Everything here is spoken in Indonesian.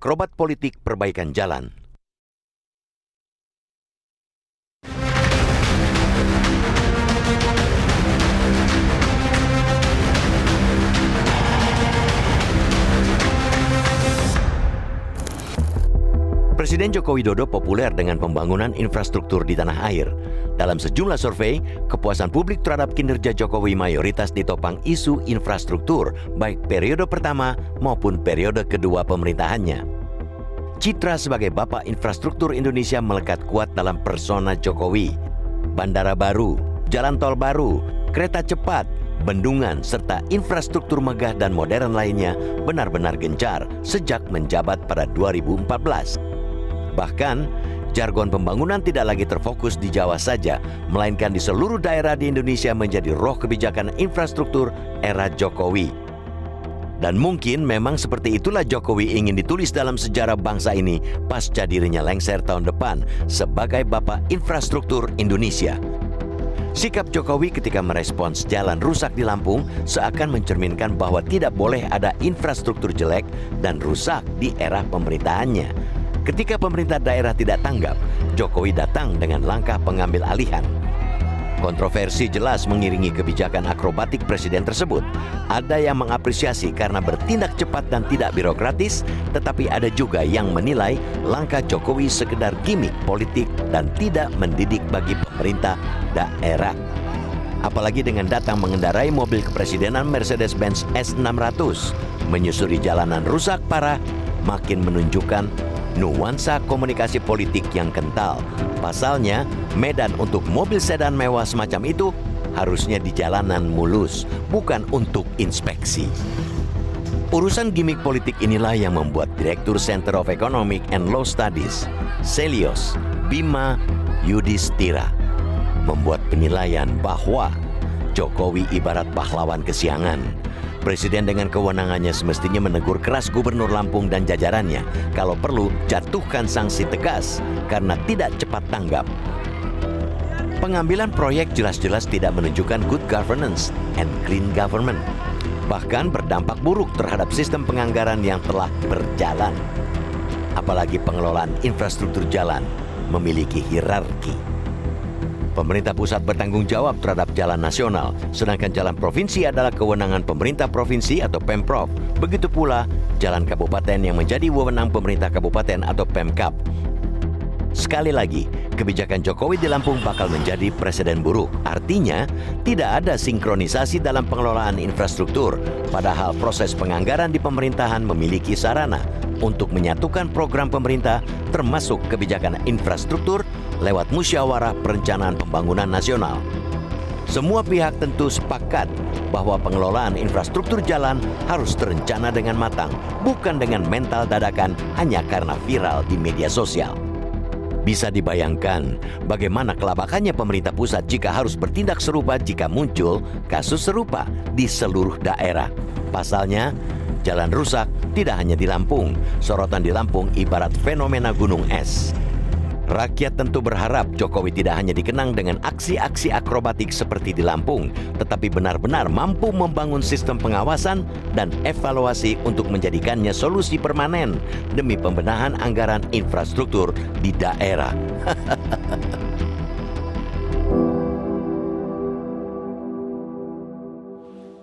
akrobat politik perbaikan jalan. Presiden Joko Widodo populer dengan pembangunan infrastruktur di tanah air. Dalam sejumlah survei, kepuasan publik terhadap kinerja Jokowi mayoritas ditopang isu infrastruktur, baik periode pertama maupun periode kedua pemerintahannya. Citra sebagai Bapak Infrastruktur Indonesia melekat kuat dalam persona Jokowi. Bandara baru, jalan tol baru, kereta cepat, bendungan, serta infrastruktur megah dan modern lainnya benar-benar gencar sejak menjabat pada 2014. Bahkan, jargon pembangunan tidak lagi terfokus di Jawa saja, melainkan di seluruh daerah di Indonesia menjadi roh kebijakan infrastruktur era Jokowi. Dan mungkin memang seperti itulah Jokowi ingin ditulis dalam sejarah bangsa ini pasca dirinya lengser tahun depan sebagai Bapak Infrastruktur Indonesia. Sikap Jokowi ketika merespons jalan rusak di Lampung seakan mencerminkan bahwa tidak boleh ada infrastruktur jelek dan rusak di era pemerintahannya. Ketika pemerintah daerah tidak tanggap, Jokowi datang dengan langkah pengambil alihan. Kontroversi jelas mengiringi kebijakan akrobatik presiden tersebut. Ada yang mengapresiasi karena bertindak cepat dan tidak birokratis, tetapi ada juga yang menilai langkah Jokowi sekedar gimmick politik dan tidak mendidik bagi pemerintah daerah. Apalagi dengan datang mengendarai mobil kepresidenan Mercedes-Benz S600, menyusuri jalanan rusak parah, makin menunjukkan nuansa komunikasi politik yang kental. Pasalnya, medan untuk mobil sedan mewah semacam itu harusnya di jalanan mulus, bukan untuk inspeksi. Urusan gimmick politik inilah yang membuat Direktur Center of Economic and Law Studies, Selios Bima Yudhistira, membuat penilaian bahwa Jokowi ibarat pahlawan kesiangan. Presiden dengan kewenangannya semestinya menegur keras Gubernur Lampung dan jajarannya, kalau perlu jatuhkan sanksi tegas karena tidak cepat tanggap. Pengambilan proyek jelas-jelas tidak menunjukkan good governance and clean government, bahkan berdampak buruk terhadap sistem penganggaran yang telah berjalan. Apalagi pengelolaan infrastruktur jalan memiliki hierarki. Pemerintah pusat bertanggung jawab terhadap jalan nasional, sedangkan jalan provinsi adalah kewenangan pemerintah provinsi atau Pemprov. Begitu pula jalan kabupaten yang menjadi wewenang pemerintah kabupaten atau Pemkab. Sekali lagi, kebijakan Jokowi di Lampung bakal menjadi presiden buruk. Artinya, tidak ada sinkronisasi dalam pengelolaan infrastruktur, padahal proses penganggaran di pemerintahan memiliki sarana untuk menyatukan program pemerintah termasuk kebijakan infrastruktur lewat musyawarah perencanaan pembangunan nasional. Semua pihak tentu sepakat bahwa pengelolaan infrastruktur jalan harus terencana dengan matang, bukan dengan mental dadakan hanya karena viral di media sosial. Bisa dibayangkan bagaimana kelabakannya pemerintah pusat jika harus bertindak serupa jika muncul kasus serupa di seluruh daerah. Pasalnya, jalan rusak tidak hanya di Lampung. Sorotan di Lampung ibarat fenomena gunung es. Rakyat tentu berharap Jokowi tidak hanya dikenang dengan aksi-aksi akrobatik seperti di Lampung, tetapi benar-benar mampu membangun sistem pengawasan dan evaluasi untuk menjadikannya solusi permanen demi pembenahan anggaran infrastruktur di daerah.